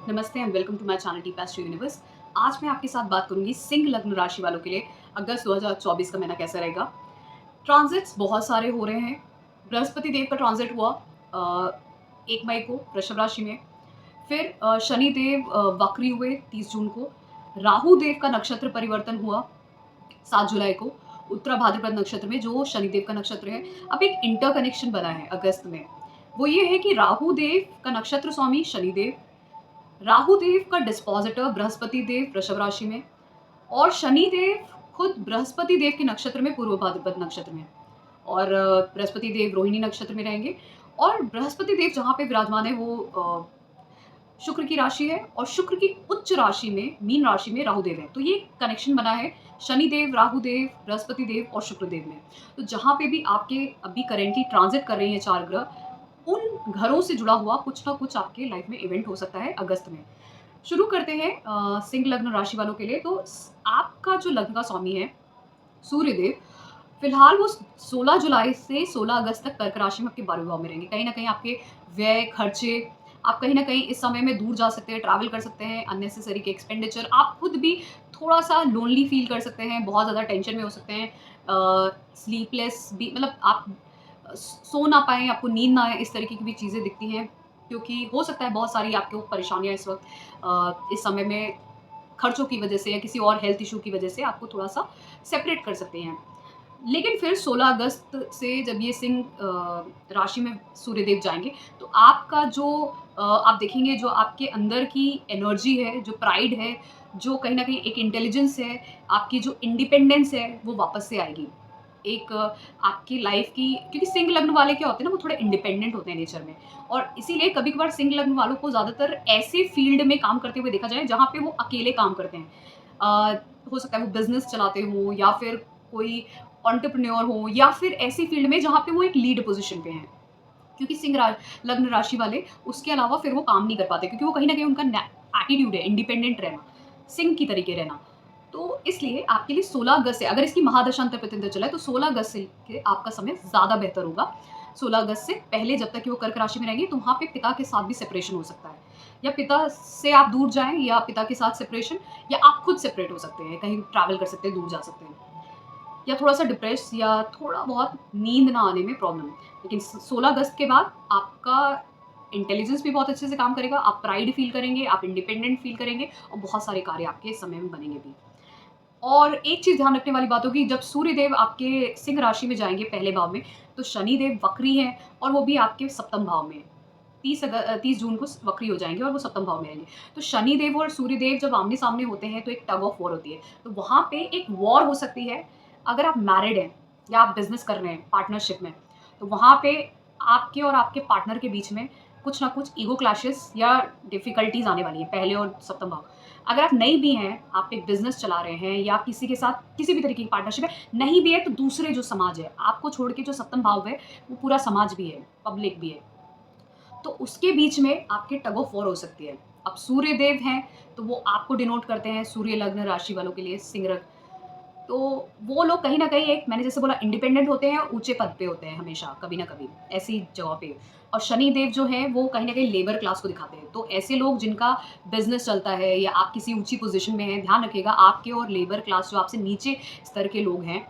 नमस्ते and welcome to my channel T pass to universe. आज मैं आपके साथ बात करूंगी सिंह लग्न राशि वालों के लिए अगस्त 2024 का महीना कैसा रहेगा। ट्रांजिट्स बहुत सारे हो रहे हैं। बृहस्पति देव का ट्रांजिट हुआ 1 मई को वृषभ राशि में। फिर शनि देव वक्री हुए 30 जून को। राहु देव का नक्षत्र परिवर्तन हुआ 7 जुलाई को उत्तरा भाद्रपद नक्षत्र में, जो शनिदेव का नक्षत्र है। अब एक इंटर कनेक्शन बना है अगस्त में। वो ये है कि राहु देव का नक्षत्र स्वामी शनिदेव, राहु देव का डिस्पोजिटर बृहस्पति देव वृषभ राशि में, और शनि देव खुद बृहस्पति देव के नक्षत्र में, पूर्व भाद्रपद नक्षत्र में। और बृहस्पति देव रोहिणी नक्षत्र में रहेंगे। और बृहस्पति देव जहाँ पे विराजमान है वो शुक्र की राशि है, और शुक्र की उच्च राशि में, मीन राशि में राहु देव है। तो ये कनेक्शन बना है शनि देव, राहु देव, बृहस्पति देव और शुक्र देव में। तो जहाँ पे भी आपके अभी करेंटली ट्रांजिट कर रही हैं 4 ग्रह, उन घरों से जुड़ा हुआ कुछ ना कुछ आपके लाइफ में इवेंट हो सकता है अगस्त में। शुरू करते हैं सिंह लग्न राशि वालों के लिए। तो आपका जो लग्न का स्वामी है सूर्यदेव, फिलहाल वो 16 जुलाई से 16 अगस्त तक कर्क राशि में आपके 12वें भाव में रहेंगे। कहीं ना कहीं आपके व्यय खर्चे, आप कहीं ना कहीं इस समय में दूर जा सकते हैं, ट्रैवल कर सकते हैं, अननेसेसरी के एक्सपेंडिचर, आप खुद भी थोड़ा सा लोनली फील कर सकते हैं, बहुत ज़्यादा टेंशन में हो सकते हैं, स्लीपलेस भी, मतलब आप सो ना पाएँ, आपको नींद ना आए, इस तरीके की भी चीज़ें दिखती हैं। क्योंकि हो सकता है बहुत सारी आपको परेशानियाँ इस वक़्त इस समय में खर्चों की वजह से या किसी और हेल्थ इश्यू की वजह से आपको थोड़ा-सा सेपरेट कर सकते हैं। लेकिन फिर 16 अगस्त से जब ये सिंह राशि में सूर्यदेव जाएँगे, तो आपका जो आप देखेंगे, जो आपके अंदर की एनर्जी है, जो प्राइड है, जो कहीं न कहीं एक इंटेलिजेंस है, आपकी जो इंडिपेंडेंस है, वो वापस से आएगी। एक आपकी लाइफ़ की, क्योंकि सिंह लग्न वाले क्या होते हैं ना, वो थोड़े इंडिपेंडेंट होते हैं नेचर में। और इसीलिए कभी-कभार सिंह लग्न वालों को ज़्यादातर ऐसे फ़ील्ड में काम करते हुए देखा जाए, जहाँ पे वो अकेले काम करते हैं। हो सकता है वो बिज़नेस चलाते हों, या फिर कोई एंटरप्रेन्योर हो, या फिर ऐसी फ़ील्ड में जहाँ पे वो एक लीड पोज़ीशन पे हैं। क्योंकि सिंह लग्न राशि वाले उसके अलावा फिर वो काम नहीं कर पाते, क्योंकि वो कहीं न कहीं उनका एटीट्यूड है इंडिपेंडेंट रहना, सिंह की तरीके रहना। तो इसलिए आपके लिए 16 अगस्त से, अगर इसकी महादशा अंतर-प्रत्यंतर चला है, तो 16 अगस्त से के आपका समय ज़्यादा बेहतर होगा। 16 अगस्त से पहले जब तक कि वो कर्क राशि में रहेंगे, तो वहाँ पे पिता के साथ भी सेपरेशन हो सकता है। या पिता से आप दूर जाएँ, या पिता के साथ सेपरेशन, या आप खुद सेपरेट हो सकते हैं, कहीं ट्रैवल कर सकते हैं, दूर जा सकते हैं। या थोड़ा-सा डिप्रेस, या थोड़ा बहुत नींद ना आने में प्रॉब्लम। लेकिन 16 अगस्त के बाद आपका इंटेलिजेंस भी बहुत अच्छे से काम करेगा, आप प्राइड फ़ील करेंगे, आप इंडिपेंडेंट फ़ील करेंगे, और बहुत सारे कार्य आपके इस समय में बनेंगे भी। और एक चीज़ ध्यान रखने वाली बात होगी, जब सूर्यदेव आपके सिंह राशि में जाएँगे पहले भाव में, तो शनिदेव वक्री हैं, और वो भी आपके सप्तम भाव में। 30 जून को वक्री हो जाएँगे और वो सप्तम भाव में रहेंगे। तो शनिदेव और सूर्यदेव जब आमने-सामने होते हैं, तो एक टग ऑफ वॉर होती है। तो वहाँ पे एक वॉर हो सकती है। अगर आप मैरिड हैं, या आप बिज़नेस कर रहे हैं पार्टनरशिप में, तो वहाँ पे आपके और आपके पार्टनर के बीच में कुछ ना कुछ ईगो क्लैशेस या डिफ़िकल्टीज़ आने वाली हैं, पहले और सप्तम भाव। अगर आप नई भी हैं, आप एक बिज़नेस चला रहे हैं, या किसी के साथ किसी भी तरीके की पार्टनरशिप है, नहीं भी है तो दूसरे जो समाज है, आपको छोड़ के जो सप्तम भाव है, वो पूरा समाज भी है, पब्लिक भी है। तो उसके बीच में आपके टग ऑफ वॉर हो सकती है। अब सूर्यदेव हैं, तो वो आपको डिनोट करते हैं, सूर्य लग्न राशि वालों के लिए सिंह रग। तो वो लोग कहीं न कहीं, एक मैंने जैसे बोला, इंडिपेंडेंट होते हैं, ऊँचे पद पे होते हैं हमेशा, कभी न कभी, ऐसी जगह पे। और शनिदेव जो हैं, वो कहीं न कहीं लेबर क्लास को दिखाते हैं। तो ऐसे लोग जिनका बिज़नेस चलता है, या आप किसी ऊँची पोज़ीशन में हैं, ध्यान रखिएगा, आपके और लेबर क्लास जो आपसे नीचे स्तर के लोग हैं,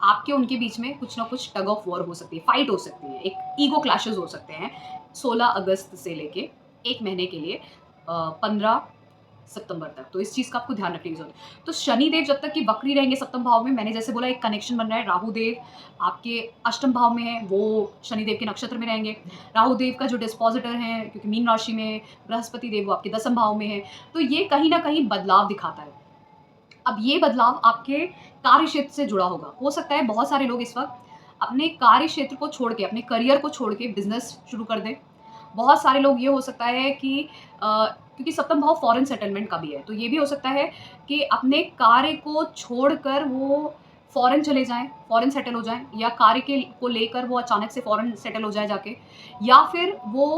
आपके उनके बीच में कुछ ना कुछ टग ऑफ वॉर हो सकती है, फाइट हो सकती है, एक ईगो क्लैशेस हो सकते हैं 16 अगस्त से लेके 1 महीने के लिए 15 सितंबर तक। तो इस चीज़ का आपको ध्यान रखने की ज़रूरत है। तो शनिदेव जब तक कि वक्री रहेंगे सप्तम भाव में, मैंने जैसे बोला, एक कनेक्शन बन रहा है। राहु देव आपके अष्टम भाव में हैं, वो शनिदेव के नक्षत्र में रहेंगे। राहु देव का जो डिस्पोज़िटर हैं, क्योंकि मीन राशि में, बृहस्पति देव वो आपके दसम भाव में हैं। तो ये कहीं न कहीं बदलाव दिखाता है। अब ये बदलाव आपके कार्य क्षेत्र से जुड़ा होगा। हो सकता है बहुत सारे लोग इस वक़्त अपने कार्य क्षेत्र को छोड़ के, अपने करियर को छोड़ के बिज़नेस शुरू कर दें। बहुत सारे लोग, ये हो सकता है कि क्योंकि सप्तम भाव फॉरेन सेटलमेंट का भी है, तो ये भी हो सकता है कि अपने कार्य को छोड़कर वो फॉरेन चले जाएँ, फॉरेन सेटल हो जाएँ, या कार्य के को लेकर वो अचानक से फॉरेन सेटल हो जाएँ जाके, या फिर वो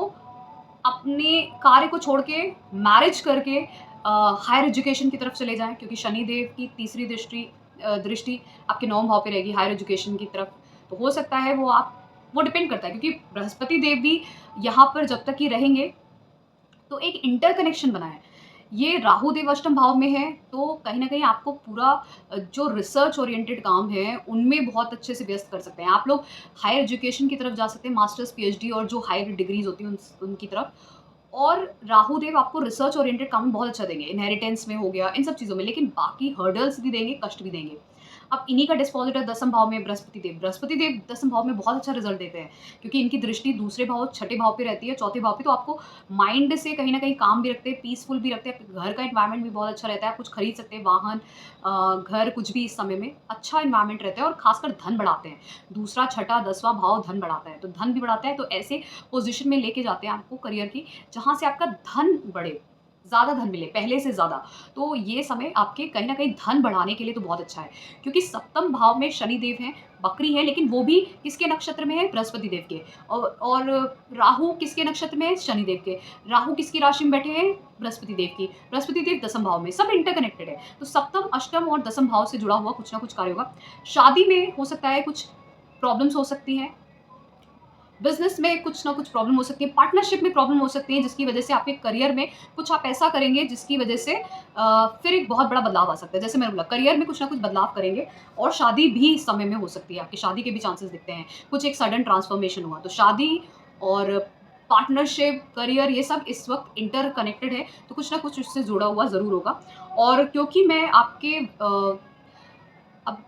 अपने कार्य को छोड़ के मैरिज करके हायर एजुकेशन की तरफ चले जाएँ, क्योंकि शनिदेव की तीसरी दृष्टि आपके 9वें भाव पे रहेगी हायर एजुकेशन की तरफ। तो हो सकता है वो आप वो डिपेंड करता है, क्योंकि बृहस्पति देव भी यहाँ पर जब तक ये रहेंगे तो एक इंटरकनेक्शन बना है। ये राहु देव अष्टम भाव में है, तो कहीं न कहीं आपको पूरा जो रिसर्च ओरिएंटेड काम है, उनमें बहुत अच्छे से व्यस्त कर सकते हैं। आप लोग हायर एजुकेशन की तरफ जा सकते हैं, मास्टर्स, पीएचडी और जो हायर डिग्रीज़ होती हैं उनकी तरफ। और राहु देव आपको रिसर्च ओरिएंटेड काम में बहुत अच्छा देंगे, इनहेरिटेंस में हो गया, इन सब चीज़ों में। लेकिन बाकी हर्डल्स भी देंगे, कष्ट भी देंगे। अब इन्हीं का डिस्पोज़िट है दसम भाव में बृहस्पति देव। बृहस्पति देव दसम भाव में बहुत अच्छा रिज़ल्ट देते हैं, क्योंकि इनकी दृष्टि दूसरे भाव, छठे भाव पे रहती है, चौथे भाव पे। तो आपको माइंड से कहीं न कहीं काम भी रखते हैं, पीसफुल भी रखते हैं, आपके घर का एनवायरनमेंट भी बहुत अच्छा रहता है, आप कुछ खरीद सकते हैं, वाहन, घर, कुछ भी इस समय में अच्छा एनवायरनमेंट रहता है और खासकर धन बढ़ाते हैं। दूसरा, छठा, 10वां भाव धन बढ़ाता है, तो धन भी बढ़ाता है, तो ऐसे पोज़ीशन में लेके जाते हैं आपको करियर की, जहाँ से आपका धन बढ़े, ज़्यादा धन मिले, पहले से ज़्यादा। तो ये समय आपके कहीं न कहीं धन बढ़ाने के लिए तो बहुत अच्छा है, क्योंकि सप्तम भाव में शनि देव हैं, वक्री हैं, लेकिन वो भी किसके नक्षत्र में है? बृहस्पति देव के। और राहु किसके नक्षत्र में है? शनि देव के। राहु किसकी राशि में बैठे हैं? बृहस्पति देव की। बृहस्पति देव दसम भाव में, सब इंटरकनेक्टेड है। तो सप्तम, अष्टम और दसम भाव से जुड़ा हुआ कुछ ना कुछ कार्य होगा। शादी में हो सकता है कुछ प्रॉब्लम्स हो सकती हैं, बिज़नेस में कुछ ना कुछ प्रॉब्लम हो सकती है, पार्टनरशिप में प्रॉब्लम हो सकती है, जिसकी वजह से आपके करियर में कुछ आप ऐसा करेंगे जिसकी वजह से फिर एक बहुत बड़ा बदलाव आ सकता है। जैसे मैंने बोला, करियर में कुछ ना कुछ बदलाव करेंगे, और शादी भी इस समय में हो सकती है, आपकी शादी के भी चांसेस दिखते हैं। कुछ एक सडन ट्रांसफॉर्मेशन हुआ, तो शादी और पार्टनरशिप, करियर, ये सब इस वक़्त इंटरकनेक्टेड है, तो कुछ ना कुछ इससे जुड़ा हुआ ज़रूर होगा। और क्योंकि मैं आपके अब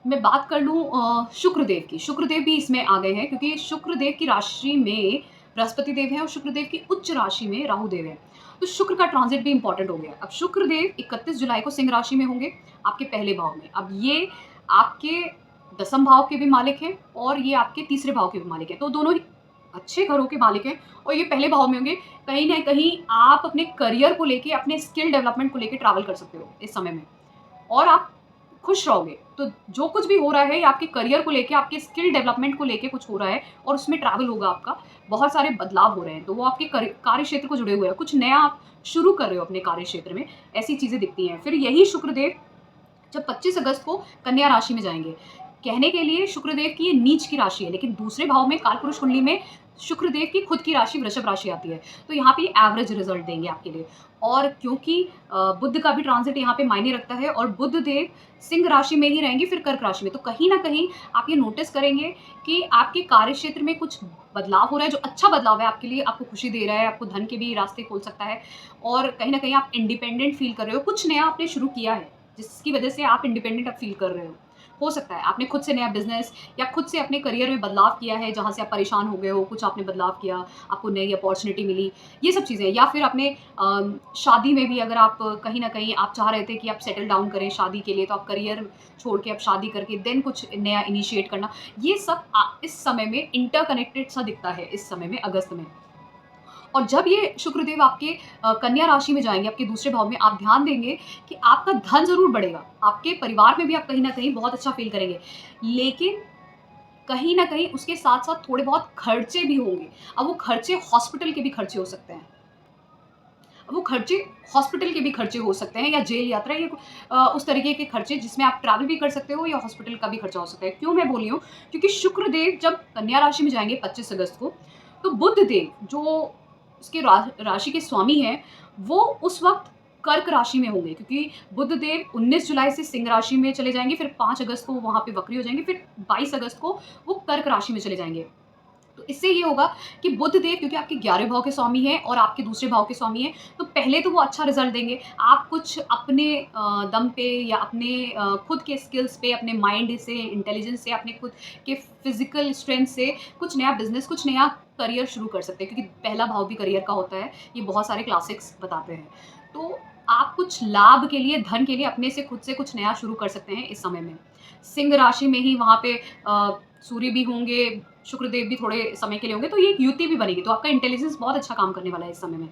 मैं बात कर लूँ शुक्रदेव की। शुक्रदेव भी इसमें आ गए हैं, क्योंकि शुक्रदेव की राशि में बृहस्पति देव हैं और शुक्रदेव की उच्च राशि में राहु देव हैं। तो शुक्र का ट्रांज़िट भी इम्पोर्टेंट हो गया। अब शुक्रदेव 31 जुलाई को सिंह राशि में होंगे, आपके पहले भाव में। अब ये आपके दसम भाव के भी मालिक हैं और ये आपके तीसरे भाव के भी मालिक हैं। तो दोनों ही अच्छे घरों के मालिक हैं और ये पहले भाव में होंगे। कहीं न कहीं आप अपने करियर को लेके, अपने स्किल डेवलपमेंट को लेके ट्रैवल कर सकते हो इस समय में, और आप खुश रहोगे। तो जो कुछ भी हो रहा है, ये आपके करियर को लेके, आपके स्किल डेवलपमेंट को लेके कुछ हो रहा है, और उसमें ट्रैवल होगा आपका। बहुत सारे बदलाव हो रहे हैं, तो वो आपके कार्य क्षेत्र को जुड़े हुए हैं। कुछ नया आप शुरू कर रहे हो अपने कार्य क्षेत्र में, ऐसी चीज़ें दिखती हैं। फिर यही शुक्रदेव जब 25 अगस्त को कन्या राशि में जाएँगे। कहने के लिए शुक्रदेव की ये नीच की राशि है, लेकिन दूसरे भाव में कालपुरुष कुंडली में शुक्रदेव की खुद की राशि वृषभ राशि आती है। तो यहाँ पे एवरेज रिज़ल्ट देंगे आपके लिए। और क्योंकि बुध का भी ट्रांज़िट यहाँ पे मायने रखता है, और बुध देव सिंह राशि में ही रहेंगे, फिर कर्क राशि में। तो कहीं न कहीं आप ये नोटिस करेंगे कि आपके कार्यक्षेत्र में कुछ बदलाव हो रहा है, जो अच्छा बदलाव है आपके लिए, आपको खुशी दे रहा है, आपको धन के भी रास्ते खोल सकता है, और कहीं न कहीं आप इंडिपेंडेंट फ़ील कर रहे हो। कुछ नया आपने शुरू किया है, जिसकी वजह से आप इंडिपेंडेंट अब फ़ील कर रहे हो। हो सकता है आपने खुद से नया बिज़नेस या खुद से अपने करियर में बदलाव किया है, जहाँ से आप परेशान हो गए हो, कुछ आपने बदलाव किया, आपको नई अपॉर्च्युनिटी मिली, ये सब चीज़ें। या फिर आपने शादी में भी, अगर आप कहीं न कहीं आप चाह रहे थे कि आप सेटल डाउन करें शादी के लिए, तो आप करियर छोड़ के अब शादी करके देन कुछ नया इनिशिएट करना, ये सब इस समय में इंटरकनेक्टेड सा दिखता है इस समय में, अगस्त में। और जब ये शुक्रदेव आपके कन्या राशि में जाएँगे, आपके दूसरे भाव में, आप ध्यान देंगे कि आपका धन ज़रूर बढ़ेगा। आपके परिवार में भी आप कहीं न कहीं बहुत अच्छा फ़ील करेंगे। लेकिन कहीं न कहीं उसके साथ-साथ थोड़े बहुत खर्चे भी होंगे। अब वो खर्चे हॉस्पिटल के भी खर्चे हो सकते हैं। वो खर्चे हॉस्पिटल के भी खर्चे हो सकते हैं, या जेल यात्रा, या उस तरीके के खर्चे जिसमें आप ट्रैवल भी कर सकते हो, या हॉस्पिटल का भी खर्चा हो सकता है। क्यों मैं बोल रही हूँ? क्योंकि शुक्रदेव जब कन्या राशि में जाएँगे 25 अगस्त को, तो बुध देव जो उसके राशि के स्वामी हैं, वो उस वक़्त कर्क राशि में होंगे, क्योंकि बुध देव 19 जुलाई से सिंह राशि में चले जाएँगे, फिर 5 अगस्त को वो वहाँ पे वक्री हो जाएँगे, फिर 22 अगस्त को वो कर्क राशि में चले जाएँगे। तो इससे ये होगा कि बुध देव, क्योंकि आपके 11वें भाव के स्वामी हैं और आपके दूसरे भाव के स्वामी हैं, तो पहले तो वो अच्छा रिजल्ट देंगे। आप कुछ अपने दम पे, या अपने खुद के स्किल्स पे, अपने माइंड से, इंटेलिजेंस से, अपने खुद के फिजिकल स्ट्रेंथ से कुछ नया बिजनेस, कुछ नया करियर शुरू कर सकते हैं, क्योंकि पहला भाव भी करियर का होता है, ये बहुत सारे क्लासिक्स बताते हैं। तो आप कुछ लाभ के लिए, धन के लिए अपने से, खुद से कुछ नया शुरू कर सकते हैं इस समय में। सिंह राशि में ही वहाँ पे सूर्य भी होंगे, शुक्रदेव भी थोड़े समय के लिए होंगे, तो ये एक युति भी बनेगी, तो आपका इंटेलिजेंस बहुत अच्छा काम करने वाला है इस समय में।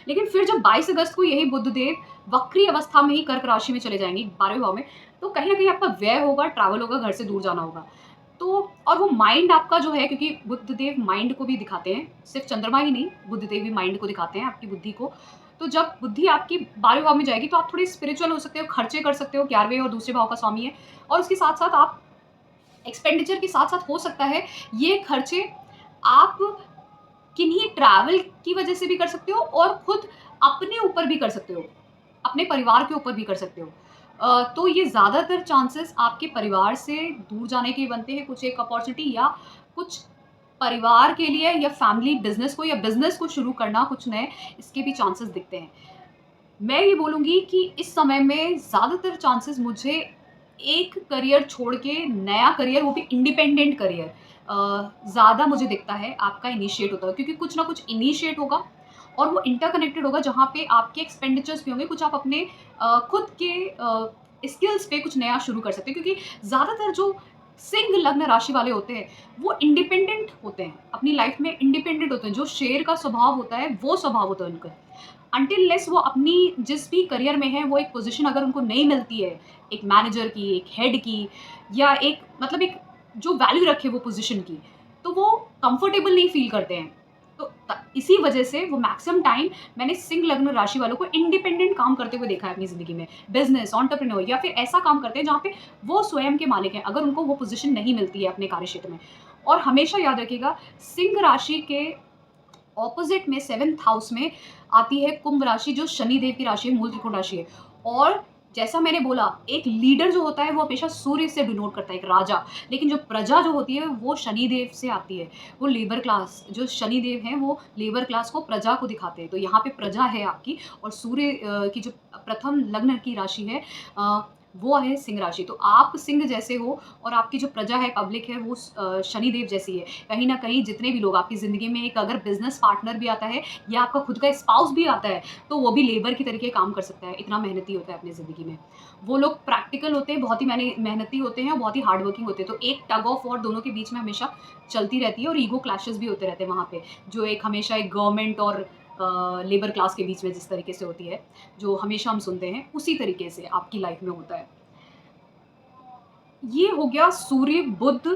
लेकिन फिर जब 22 अगस्त को यही बुधदेव वक्री अवस्था में ही कर्क राशि में चले जाएंगे, 12वें भाव में, तो कहीं ना कहीं आपका व्यय होगा, ट्रैवल होगा, घर से दूर जाना होगा। तो और वो माइंड आपका जो है, क्योंकि बुधदेव माइंड को भी दिखाते हैं, सिर्फ चंद्रमा ही नहीं, बुधदेव भी माइंड को दिखाते हैं, आपकी बुद्धि को। तो जब बुद्धि आपकी 12वें भाव में जाएगी, तो आप थोड़े स्पिरिचुअल हो सकते हो, खर्चे कर सकते हो, 11वें और दूसरे भाव का स्वामी है, और उसके साथ साथ आप एक्सपेंडिचर के साथ साथ हो सकता है ये खर्चे आप किन्हीं ट्रैवल की वजह से भी कर सकते हो और खुद अपने ऊपर भी कर सकते हो, अपने परिवार के ऊपर भी कर सकते हो। तो ये ज़्यादातर चांसेस आपके परिवार से दूर जाने के बनते हैं, कुछ एक अपॉर्चुनिटी या कुछ परिवार के लिए या फैमिली बिज़नेस को या बिज़नेस को शुरू करना कुछ नए, इसके भी चांसेस दिखते हैं। मैं ये बोलूँगी कि इस समय में ज़्यादातर चांसेस मुझे एक करियर छोड़ के नया करियर, वो भी इंडिपेंडेंट करियर ज़्यादा मुझे दिखता है आपका इनिशिएट होता है, क्योंकि कुछ ना कुछ इनिशिएट होगा और वो इंटरकनेक्टेड होगा, जहाँ पे आपके एक्सपेंडिचर्स भी होंगे, कुछ आप अपने खुद के स्किल्स पे कुछ नया शुरू कर सकते हैं, क्योंकि ज़्यादातर जो सिंह लग्न राशि वाले होते हैं वो इंडिपेंडेंट होते हैं, अपनी लाइफ में इंडिपेंडेंट होते हैं। जो शेर का स्वभाव होता है वो स्वभाव होता है उनका। अंटिल लेस वो अपनी जिस भी करियर में है वो एक पोजीशन अगर उनको नहीं मिलती है, एक मैनेजर की, एक हेड की, या एक मतलब एक जो वैल्यू रखे वो पोजीशन की, तो वो कंफर्टेबल नहीं फील करते हैं। तो इसी वजह से वो मैक्सिमम टाइम मैंने सिंह लग्न राशि वालों को इंडिपेंडेंट काम करते हुए देखा है अपनी ज़िंदगी में। बिजनेस, एंटरप्रेन्योर, या फिर ऐसा काम करते हैं जहाँ पे वो स्वयं के मालिक हैं, अगर उनको वो पोजीशन नहीं मिलती है अपने कार्य क्षेत्र में। और हमेशा याद रखिएगा, सिंह राशि के ऑपोजिट में 7th हाउस में आती है कुंभ राशि, जो शनि देव की राशि है, मूल त्रिकोण राशि है। और जैसा मैंने बोला, एक लीडर जो होता है वो हमेशा सूर्य से डिनोट करता है, एक राजा। लेकिन जो प्रजा जो होती है वो शनि देव से आती है। वो लेबर क्लास, जो शनि देव हैं वो लेबर क्लास को, प्रजा को दिखाते हैं। तो यहाँ पे प्रजा है आपकी, और सूर्य की जो प्रथम लग्न की राशि है वो है सिंह राशि। तो आप सिंह जैसे हो और आपकी जो प्रजा है, पब्लिक है, वो शनि देव जैसी है। कहीं न कहीं जितने भी लोग आपकी ज़िंदगी में, एक अगर बिज़नेस पार्टनर भी आता है या आपका खुद का स्पाउस भी आता है, तो वो भी लेबर की तरीके काम कर सकता है, इतना मेहनती होता है अपनी ज़िंदगी में। वो लोग प्रैक्टिकल होते हैं, बहुत ही मेहनती होते हैं और बहुत ही हार्ड वर्किंग होते हैं। तो एक टग ऑफ वॉर दोनों के बीच में हमेशा चलती रहती है और ईगो क्लैशेस भी होते रहते हैं वहाँ पे, जो एक हमेशा एक गवर्नमेंट और लेबर क्लास के बीच में जिस तरीके से होती है, जो हमेशा हम सुनते हैं, उसी तरीके से आपकी लाइफ में होता है। ये हो गया सूर्य, बुध,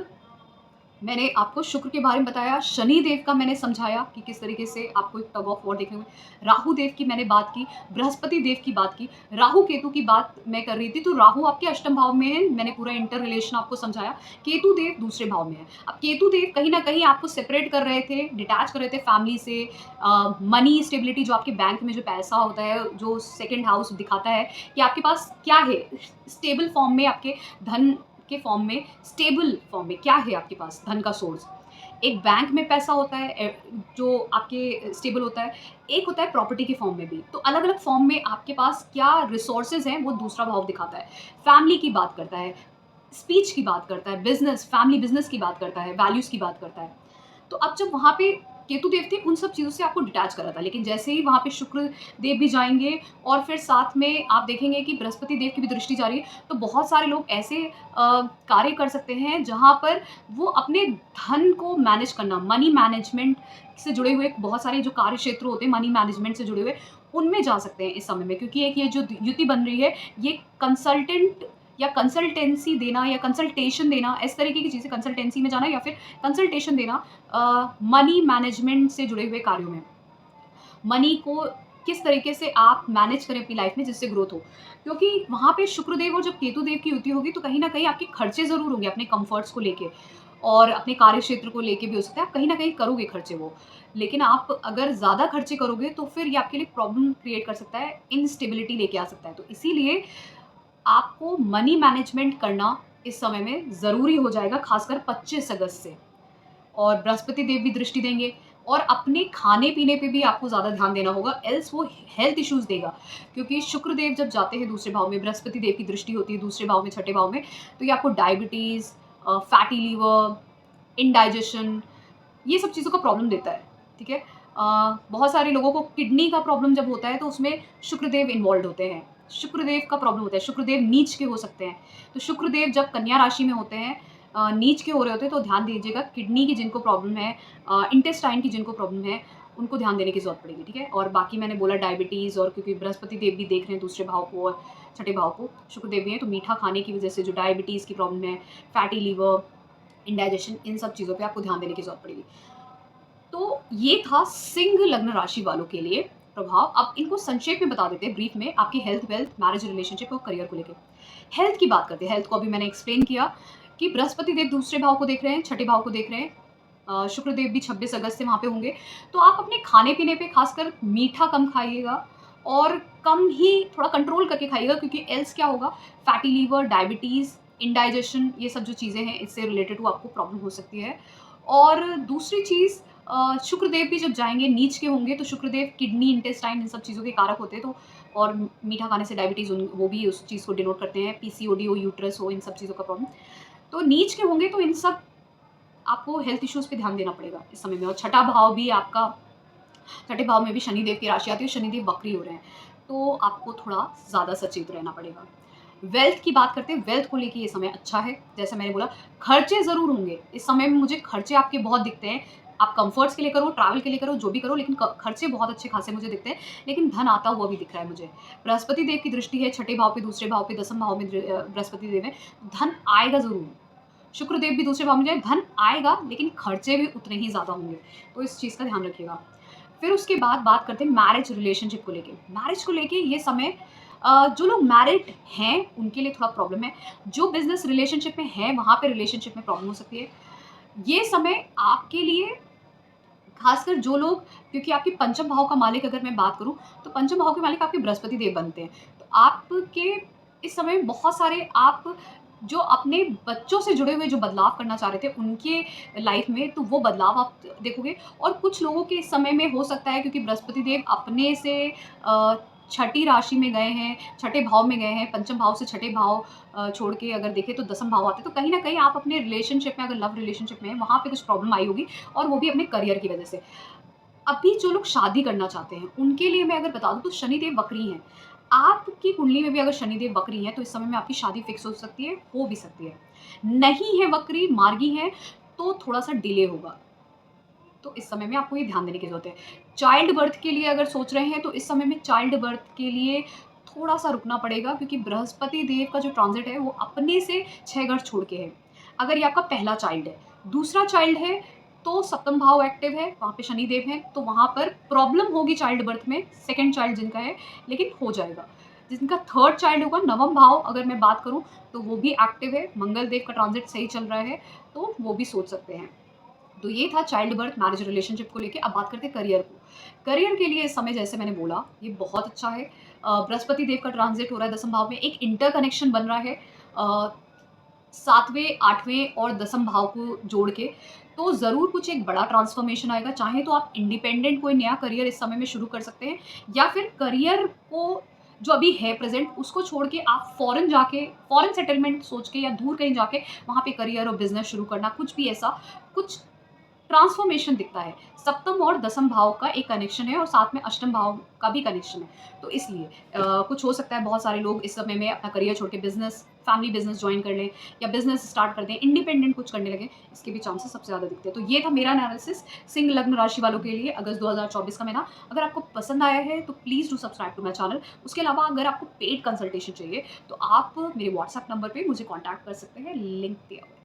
मैंने आपको शुक्र के बारे में बताया, शनि देव का मैंने समझाया कि किस तरीके से आपको एक टग ऑफ वॉर देखने को, राहु देव की मैंने बात की, बृहस्पति देव की बात की, राहु केतु की बात मैं कर रही थी। तो राहु आपके अष्टम भाव में है, मैंने पूरा इंटर रिलेशन आपको समझाया। केतु देव दूसरे भाव में है। अब केतु देव कहीं ना कहीं आपको सेपरेट कर रहे थे, डिटैच कर रहे थे फैमिली से, मनी स्टेबिलिटी, जो आपके बैंक में जो पैसा होता है, जो सेकेंड हाउस दिखाता है कि आपके पास क्या है, स्टेबल फॉर्म में, आपके धन के फॉर्म में, स्टेबल फॉर्म में क्या है आपके पास धन का सोर्स। एक बैंक में पैसा होता है जो आपके स्टेबल होता है, एक होता है प्रॉपर्टी के फॉर्म में भी। तो अलग अलग फॉर्म में आपके पास क्या रिसोर्सेज हैं वो दूसरा भाव दिखाता है। फैमिली की बात करता है, स्पीच की बात करता है, बिजनेस, फैमिली बिजनेस की बात करता है, वैल्यूज की बात करता है। तो अब जब वहाँ पे केतु देव थे, उन सब चीज़ों से आपको डिटैच करा था, लेकिन जैसे ही वहाँ पे शुक्र देव भी जाएंगे और फिर साथ में आप देखेंगे कि बृहस्पति देव की भी दृष्टि जा रही है, तो बहुत सारे लोग ऐसे कार्य कर सकते हैं जहाँ पर वो अपने धन को मैनेज करना, मनी मैनेजमेंट से जुड़े हुए बहुत सारे जो कार्य क्षेत्र होते हैं मनी मैनेजमेंट से जुड़े हुए, उनमें जा सकते हैं इस समय में। क्योंकि एक ये जो युति बन रही है, ये कंसल्टेंट या कंसल्टेंसी देना या कंसल्टेशन देना, इस तरीके की चीज़ें, कंसल्टेंसी में जाना या फिर कंसल्टेशन देना मनी मैनेजमेंट से जुड़े हुए कार्यों में, मनी को किस तरीके से आप मैनेज करें अपनी लाइफ में जिससे ग्रोथ हो। क्योंकि वहाँ पे शुक्रदेव और जब केतु देव की युति होगी, तो कहीं ना कहीं आपके खर्चे ज़रूर होंगे अपने कंफर्ट्स को लेके और अपने कार्य क्षेत्र को लेके भी हो सकता है, आप कहीं ना कहीं करोगे खर्चे वो। लेकिन आप अगर ज़्यादा खर्चे करोगे तो फिर ये आपके लिए प्रॉब्लम क्रिएट कर सकता है, इनस्टेबिलिटी लेके आ सकता है। तो इसीलिए आपको मनी मैनेजमेंट करना इस समय में ज़रूरी हो जाएगा, खासकर 25 अगस्त से। और बृहस्पति देव भी दृष्टि देंगे और अपने खाने-पीने पे भी आपको ज़्यादा ध्यान देना होगा, एल्स वो हेल्थ इश्यूज़ देगा। क्योंकि शुक्र देव जब जाते हैं दूसरे भाव में, बृहस्पति देव की दृष्टि होती है दूसरे भाव में, छठे भाव में, तो ये आपको डायबिटीज़, फैटी लीवर, इंडाइजेशन, ये सब चीज़ों का प्रॉब्लम देता है, ठीक है? बहुत सारे लोगों को किडनी का प्रॉब्लम जब होता है तो उसमें शुक्रदेव इन्वॉल्व होते हैं। शुक्रदेव का प्रॉब्लम होता है, शुक्रदेव नीच के हो सकते हैं। तो शुक्रदेव जब कन्या राशि में होते हैं, नीच के हो रहे होते हैं, तो ध्यान दीजिएगा, किडनी की जिनको प्रॉब्लम है, इंटेस्टाइन की जिनको प्रॉब्लम है, उनको ध्यान देने की ज़रूरत पड़ेगी, ठीक है? और बाकी मैंने बोला डायबिटीज़, और क्योंकि बृहस्पति देव भी देख रहे हैं दूसरे भाव को और छठे भाव को, शुक्रदेव भी हैं, तो मीठा खाने की वजह से जो डायबिटीज़ की प्रॉब्लम है, फैटी लीवर, इंडाइजेशन, इन सब चीज़ों पे आपको ध्यान देने की ज़रूरत पड़ेगी। तो ये था सिंह लग्न राशि वालों के लिए प्रभाव। अब इनको संक्षेप में बता देते हैं ब्रीफ में, आपकी हेल्थ, वेल्थ, मैरिज, रिलेशनशिप और करियर को लेकर। हेल्थ की बात करते हैं। हेल्थ को अभी मैंने एक्सप्लेन किया। कि बृहस्पति देव दूसरे भाव को देख रहे हैं, छठे भाव को देख रहे हैं। शुक्र देव भी 26 अगस्त से वहाँ पे होंगे। तो आप अपने खाने-पीने पे ख़ासकर मीठा कम खाइएगा और कम ही थोड़ा कंट्रोल करके खाइएगा, क्योंकि एल्स क्या होगा, फैटी लीवर, डायबिटीज़, इंडाइजेशन, ये सब जो चीज़ें हैं इससे रिलेटेड वो आपको प्रॉब्लम हो सकती है। और दूसरी चीज़, शुक्रदेव भी जब जाएँगे नीच के होंगे, तो शुक्रदेव किडनी, इंटेस्टाइन इन सब चीज़ों के कारक होते हैं। तो और मीठा खाने से डायबिटीज़ वो भी उस चीज़ को डिनोट करते हैं, पीसीओडी हो, यूट्रस हो, इन सब चीज़ों का प्रॉब्लम। तो नीच के होंगे तो इन सब आपको हेल्थ इश्यूज़ पे ध्यान देना पड़ेगा इस समय में। और छठा भाव भी आपका, छठे भाव में भी शनिदेव की राशि आती है, शनिदेव वक्री हो रहे हैं, तो आपको थोड़ा ज़्यादा सचेत रहना पड़ेगा। वेल्थ की बात करते हैं, वेल्थ को लेके ये समय अच्छा है। जैसे मैंने बोला, खर्चे ज़रूर होंगे इस समय में, मुझे खर्चे आपके बहुत दिखते हैं। आप कम्फर्ट्स के लिए करो, ट्रैवल के लिए करो, जो भी करो, लेकिन क खर्चे बहुत अच्छे खासे मुझे दिखते हैं, लेकिन धन आता हुआ भी दिख रहा है मुझे। बृहस्पति देव की दृष्टि है छठे भाव पे, दूसरे भाव पे, दसम भाव में बृहस्पति देव है, धन आएगा ज़रूर। शुक्रदेव भी दूसरे भाव में जाए, धन आएगा, लेकिन खर्चे भी उतने ही ज़्यादा होंगे, तो इस चीज़ का ध्यान रखिएगा। फिर उसके बाद बात करते हैं मैरिज रिलेशनशिप को लेके। मैरिज को लेके ये समय, जो लोग मैरिड हैं उनके लिए थोड़ा प्रॉब्लम है, जो बिज़नेस रिलेशनशिप में हैं वहाँ पे रिलेशनशिप में प्रॉब्लम हो सकती है। ये समय आपके लिए, खासकर जो लोग, क्योंकि आपके पंचम भाव का मालिक अगर मैं बात करूँ, तो पंचम भाव के मालिक आपके बृहस्पति देव बनते हैं। तो आपके इस समय बहुत सारे, आप जो अपने बच्चों से जुड़े हुए जो बदलाव करना चाह रहे थे उनके लाइफ में, तो वो बदलाव आप देखोगे। और कुछ लोगों के इस समय में हो सकता है, क्योंकि बृहस्पति देव अपने से छठी राशि में गए हैं, छठे भाव में गए हैं, पंचम भाव से छठे भाव छोड़ के अगर देखें तो दसम भाव आते हैं, तो कहीं ना कहीं आप अपने रिलेशनशिप में, अगर लव रिलेशनशिप में है, वहाँ पे कुछ प्रॉब्लम आई होगी, और वो भी अपने करियर की वजह से। अभी जो लोग शादी करना चाहते हैं, उनके लिए मैं अगर बता दूँ तो शनिदेव वक्री हैं। आपकी कुंडली में भी अगर शनिदेव वक्री हैं, तो इस समय में आपकी शादी फिक्स हो सकती है, हो भी सकती है। नहीं है वक्री, मार्गी है, तो थोड़ा-सा डिले होगा। तो इस समय में आपको ये ध्यान देने की ज़रूरत है। चाइल्ड बर्थ के लिए अगर सोच रहे हैं, तो इस समय में चाइल्ड बर्थ के लिए थोड़ा-सा रुकना पड़ेगा, क्योंकि बृहस्पति देव का जो ट्रांज़िट है, वो अपने से 6 घर छोड़ के है। अगर ये आपका पहला चाइल्ड है, दूसरा चाइल्ड है, तो सप्तम भाव एक्टिव है, वहाँ पे शनिदेव हैं, तो वहाँ पर प्रॉब्लम होगी चाइल्ड बर्थ में, सेकंड चाइल्ड जिनका है, लेकिन हो जाएगा। जिनका थर्ड चाइल्ड होगा, नवम भाव अगर मैं बात करूँ, तो वो भी एक्टिव है, मंगल देव का ट्रांज़िट सही चल रहा है, तो वो भी सोच सकते हैं। तो ये था चाइल्ड बर्थ, मैरिज रिलेशनशिप को लेके। अब बात करते हैं करियर को। करियर के लिए इस समय, जैसे मैंने बोला, ये बहुत अच्छा है। बृहस्पति देव का ट्रांज़िट हो रहा है दसम भाव में, एक इंटरकनेक्शन बन रहा है 7वें, 8वें और दसम भाव को जोड़ के, तो ज़रूर कुछ एक बड़ा ट्रांसफ़ॉर्मेशन आएगा। चाहे तो आप इंडिपेंडेंट कोई नया करियर इस समय में शुरू कर सकते हैं, या फिर करियर को जो अभी है प्रेज़ेंट, उसको छोड़ के आप फ़ॉरेन जाके, फ़ॉरेन सेटलमेंट सोच के, या दूर कहीं जाके वहाँ पे करियर और बिज़नेस शुरू करना, कुछ भी ऐसा, कुछ ट्रांसफॉर्मेशन दिखता है। सप्तम और दसम भाव का एक कनेक्शन है, और साथ में अष्टम भाव का भी कनेक्शन है। तो इसलिए कुछ हो सकता है, बहुत सारे लोग इस समय में अपना करियर छोड़ के बिज़नेस, फैमिली बिज़नेस जॉइन कर लें, या बिज़नेस स्टार्ट कर दें, इंडिपेंडेंट कुछ करने लगें, इसके भी चांसेस सबसे ज़्यादा दिखते हैं। तो ये था मेरा एनालिसिस सिंह लग्न राशि वालों के लिए अगस्त 2024 का महीना। अगर आपको पसंद आया है तो please do subscribe to my channel. उसके अलावा अगर आपको पेड कंसल्टेशन चाहिए, तो आप मेरे व्हाट्सएप नंबर पे मुझे कॉन्टैक्ट कर सकते हैं, लिंक दिया हुआ है।